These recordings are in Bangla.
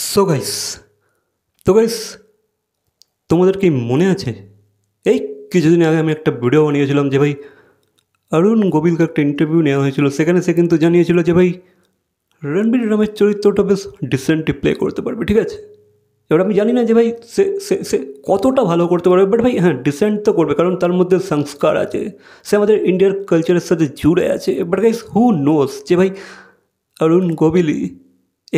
সো গাইস তো গাইস তোমাদের কি মনে আছে এই কিছুদিন আগে আমি একটা ভিডিও বানিয়েছিলাম যে ভাই অরুণ গোবিলকে একটা ইন্টারভিউ নেওয়া হয়েছিল, সেখানে সে কিন্তু জানিয়েছিল যে ভাই রণবীর রামের চরিত্রটা বেশ ডিসেন্টলি প্লে করতে পারবে, ঠিক আছে। এবার আমি জানি না যে ভাই সে সে সে কতটা ভালো করতে পারবে, বাট ভাই হ্যাঁ ডিসেন্ট তো করবে, কারণ তার মধ্যে সংস্কার আছে, সে আমাদের ইন্ডিয়ার কালচারের সাথে জুড়ে আছে। বাট গাইস হু নোস যে ভাই অরুণ গোবিলই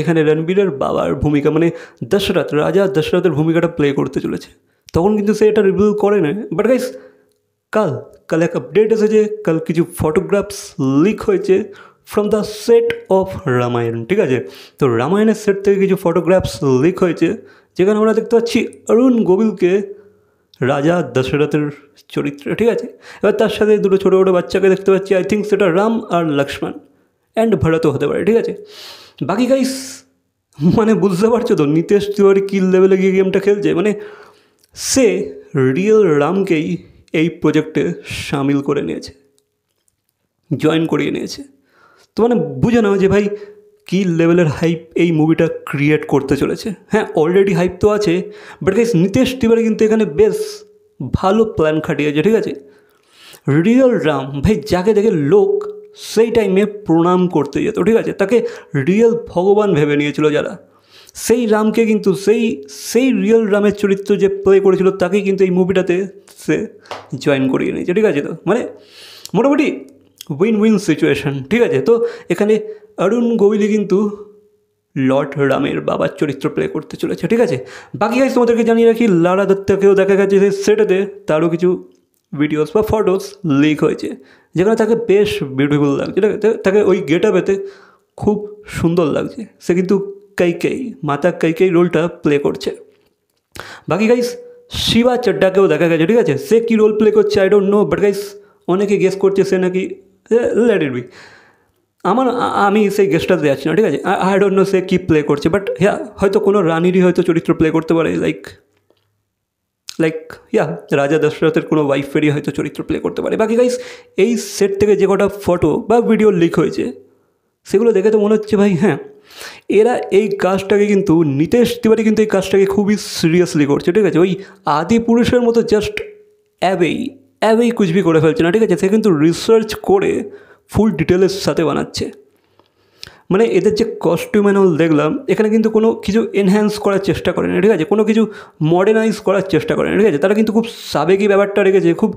এখানে রণবীরের বাবার ভূমিকা, মানে দশরথ রাজা দশরথের ভূমিকাটা প্লে করতে চলেছে। তখন কিন্তু সে এটা রিভিল করে না। বাট গাইস কাল কাল এক আপডেট এসেছে, কাল কিছু ফটোগ্রাফস লিক হয়েছে from the set of Ramayana, ঠিক আছে। তো রামায়ণের সেট থেকে কিছু ফটোগ্রাফস লিক হয়েছে, যেখানে আমরা দেখতে পাচ্ছি অরুণ গোবিলকে রাজা দশরথের চরিত্রে, ঠিক আছে। এবার তার সাথে দুটো ছোটো ছোটো বাচ্চাকে দেখতে পাচ্ছি, আই থিঙ্ক সেটা রাম আর লক্ষ্মণ অ্যান্ড ভরতও হতে পারে, ঠিক আছে। বাকি গাইস মানে বুঝতে পারছো তো নিতেশ তিওয়ারি কী লেভেলে গিয়ে গেমটা খেলছে, মানে সে রিয়েল রামকেই এই প্রজেক্টে সামিল করে নিয়েছে, জয়েন করিয়ে নিয়েছে। তো মানে বুঝে নাও যে ভাই কী লেভেলের হাইপ এই মুভিটা ক্রিয়েট করতে চলেছে। হ্যাঁ অলরেডি হাইপ তো আছে, বাট গাইস নিতেশ তিওয়ারি কিন্তু এখানে বেশ ভালো প্ল্যান খাটিয়েছে, ঠিক আছে। রিয়েল রাম ভাই যাকে দেখে লোক সেই টাইমে প্রণাম করতে যেত, ঠিক আছে, তাকে রিয়েল ভগবান ভেবে নিয়েছিল যারা, সেই রামকে কিন্তু সেই সেই রিয়েল রামের চরিত্র যে প্লে করেছিল তাকেই কিন্তু এই মুভিটাতে সে জয়েন করিয়ে নিয়েছে, ঠিক আছে। তো মানে মোটামুটি উইন উইন সিচুয়েশন, ঠিক আছে। তো এখানে অরুণ গোবিল কিন্তু লর্ড রামের বাবার চরিত্র প্লে করতে চলেছে, ঠিক আছে। বাকি গাইস তোমাদেরকে জানিয়ে রাখি লারা দত্তাকেও দেখা গেছে যে সেটাতে তারও কিছু ভিডিওস বা ফটোস লিক হয়েছে, যেখানে তাকে বেশ বিউটিফুল লাগছে, ঠিক আছে। তাকে ওই গেট আপেতে খুব সুন্দর লাগছে, সে কিন্তু কৈকেয়ী মাতা কৈকেয়ী রোলটা প্লে করছে। বাকি গাইস শিবা চড্ডাকেও দেখা গেছে, ঠিক আছে। সে কী রোল প্লে করছে I don't no, but guys অনেকে গেস করছে সে নাকি লেট ইট বি, আমি সেই গেস্টটাতে যাচ্ছি না, ঠিক আছে। আই ডোন্ট নো সে কী প্লে করছে, বাট হ্যাঁ হয়তো কোনো রানীরই হয়তো চরিত্র প্লে করতে পারে, লাইক রাজা দশরথের কোনো ওয়াইফেরই হয়তো চরিত্র প্লে করতে পারে। বাকি গাইস এই সেট থেকে যে কটা ফটো বা ভিডিও লিক হয়েছে সেগুলো দেখে তো মনে হচ্ছে ভাই হ্যাঁ এরা এই কাজটাকে কিন্তু নিতেশ তিওয়ারি কিন্তু এই কাজটাকে খুবই সিরিয়াসলি করছে, ঠিক আছে। ওই আদি পুরুষের মতো জাস্ট অ্যাবেই কুচবি করে ফেলছে না, ঠিক আছে। সে কিন্তু রিসার্চ করে ফুল ডিটেলের সাথে বানাচ্ছে। মানে এদের যে কস্টিউম অ্যান্ড অল দেখলাম, এখানে কিন্তু কোনো কিছু এনহ্যান্স করার চেষ্টা করে না, ঠিক আছে, কোনো কিছু মডার্নাইজ করার চেষ্টা করে না, ঠিক আছে। তারা কিন্তু খুব সাবেকি ব্যাপারটা রেখেছে, খুব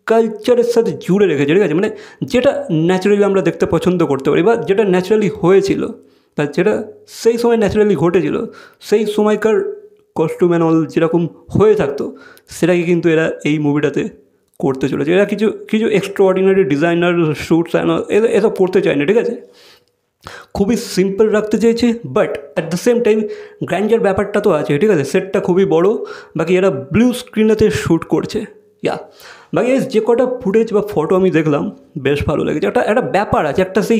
কালচারের সাথে জুড়ে রেখেছে, ঠিক আছে। মানে যেটা ন্যাচারালি আমরা দেখতে পছন্দ করতে পারি বা যেটা ন্যাচারালি হয়েছিল বা যেটা সেই সময় ন্যাচারালি ঘটেছিল, সেই সময়কার কস্টিউম অ্যান্ড অল যেরকম হয়ে থাকতো সেটাকে কিন্তু এরা এই মুভিটাতে করতে চলেছে। এরা কিছু কিছু এক্সট্রাঅর্ডিনারি ডিজাইনার শ্যুটস অ্যান্ড এসব করতে চায় না, ঠিক আছে। খুবই সিম্পল রাখতে চেয়েছে, but at the same time grandeur ব্যাপারটা তো আছে, ঠিক আছে। সেটটা খুবই বড়, বাকি এরা ব্লু স্ক্রিনেতে শ্যুট করছে। বাকি যে কটা ফুটেজ বা ফটো আমি দেখলাম বেশ ভালো লেগেছে। একটা ব্যাপার আছে, একটা সেই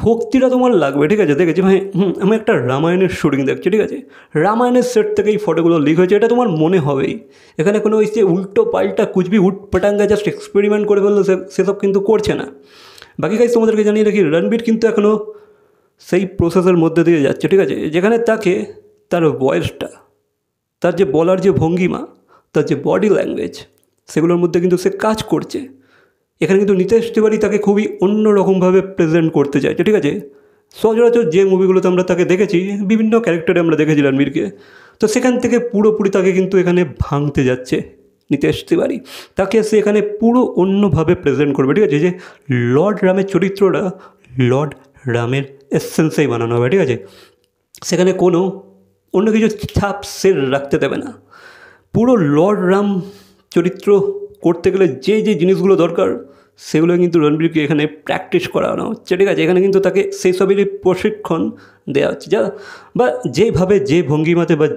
ভক্তিটা তোমার লাগবে, ঠিক আছে। দেখেছি ভাই আমি একটা রামায়ণের শুটিং দেখছি, ঠিক আছে। রামায়ণের সেট থেকে এই ফটোগুলো লিক হয়েছে, এটা তোমার মনে হবেই। এখানে কোনো ওই যে উল্টো পাল্টা কুচবি উটপাটাঙ্গা জাস্ট এক্সপেরিমেন্ট করে ফেললো সেসব কিন্তু করছে না। বাকি গাইজ তোমাদেরকে জানিয়ে রাখি রণবীর কিন্তু এখনও সেই প্রসেসের মধ্যে দিয়ে যাচ্ছে, ঠিক আছে, যেখানে তাকে তার ভয়েসটা, তার যে বলার যে ভঙ্গিমা, তার যে বডি ল্যাঙ্গুয়েজ, সেগুলোর মধ্যে কিন্তু সে কাজ করছে। এখানে কিন্তু নিতেশ তিওয়ারি তাকে খুবই অন্যরকমভাবে প্রেজেন্ট করতে চাইছে, ঠিক আছে। সচরাচর যে মুভিগুলোতে আমরা তাকে দেখেছি, বিভিন্ন ক্যারেক্টারে আমরা দেখেছি রণবীরকে, তো সেখান থেকে পুরোপুরি তাকে কিন্তু এখানে ভাঙতে যাচ্ছে নিতেশ তিওয়ারি। তাকে সে এখানে পুরো অন্যভাবে প্রেজেন্ট করবে, ঠিক আছে। যে লর্ড রামের চরিত্রটা লর্ড রামের এসেন্সেই বানানো হবে, ঠিক আছে। সেখানে কোনো অন্য কিছু ছাপ সে রাখতে দেবে না। পুরো লর্ড রাম চরিত্র করতে গেলে যে যে জিনিসগুলো দরকার সেগুলো কিন্তু রণবীরকে এখানে প্র্যাকটিস করানো হচ্ছে, ঠিক আছে। এখানে কিন্তু তাকে সেই সবেরই প্রশিক্ষণ দেওয়া হচ্ছে, বা যেভাবে যে ভঙ্গিমাতে বা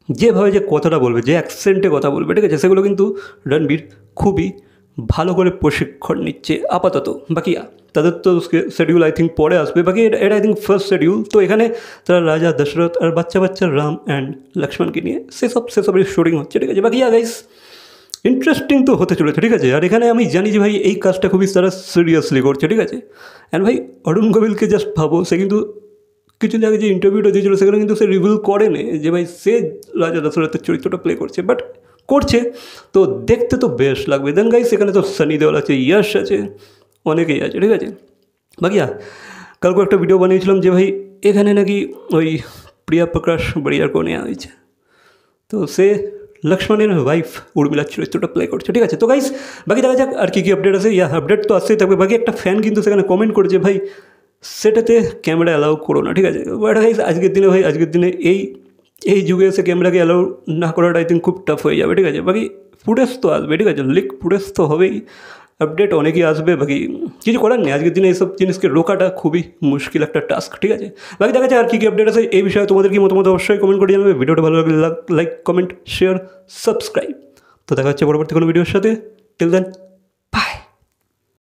যেভাবে যে কথাটা বলবে, যে অ্যাকসেন্টে কথা বলবে, ঠিক আছে, সেগুলো কিন্তু রণবীর খুবই ভালো করে প্রশিক্ষণ নিচ্ছে আপাতত। বাকি তাদের তো শিডিউল আই থিঙ্ক পরে আসবে, বাকি এটা আই থিঙ্ক ফার্স্ট শিডিউল। তো এখানে তারা রাজা দশরথ আর বাচ্চা রাম অ্যান্ড লক্ষ্মণকে নিয়ে সেসবের শুটিং হচ্ছে, ঠিক আছে। বাকি গাইস ইন্টারেস্টিং তো হতে চলেছে, ঠিক আছে। আর এখানে আমি জানি যে ভাই এই কাজটা খুবই তারা সিরিয়াসলি করছে, ঠিক আছে। অ্যান্ড ভাই অরুণ গোবিলকে জাস্ট ভাবো, সে কিন্তু কিছুদিন আগে যে ইন্টারভিউটা দিয়েছিল সেখানে কিন্তু সে রিভিল করেনি যে ভাই সে রাজা দশরথের চরিত্রটা প্লে করছে, বাট করছে তো দেখতে তো বেশ লাগবে। দেন গাইস সেখানে তো সানি দেওয়াল আছে, ইয়াশ আছে, অনেকেই আছে, ঠিক আছে। বাকি কালকে একটা ভিডিও বানিয়েছিলাম যে ভাই এখানে নাকি ওই প্রিয়া প্রকাশ বাড়িয়ারকে নেওয়া হয়েছে, তো সে লক্ষ্মণের ওয়াইফ উর্মিলার চরিত্রটা প্লে করছে, ঠিক আছে। তো গাইস বাকি দেখা যাক আর কী কী আপডেট আছে, আপডেট তো আসতেই থাকবে। বাকি একটা ফ্যান কিন্তু সেখানে কমেন্ট করেছে ভাই সেটাতে ক্যামেরা অ্যালাউ করো না, ঠিক আছে। বাট গাইস আজকের দিনে এই যুগে এসে ক্যামেরাকে অ্যালাউ না করাটা আই থিঙ্ক খুব টাফ হয়ে যাবে, ঠিক আছে। বাকি ফুটেজ তো আসবে, ঠিক আছে, লিক ফুটেজ তো হবেই, আপডেট অনেকই আসবে। বাকি কিছু করার নেই, আজকের দিনে এইসব জিনিসকে রোকাটা খুবই মুশকিল একটা টাস্ক, ঠিক আছে। বাকি দেখা যাচ্ছে আর কী কী আপডেট আছে এই বিষয়ে, তোমাদের কি মতামত অবশ্যই কমেন্ট করে জানাবে। ভিডিওটা ভালো লাগলে লাইক, কমেন্ট, শেয়ার, সাবস্ক্রাইব। তো দেখা হচ্ছে পরবর্তী কোনো ভিডিওর সাথে। Till then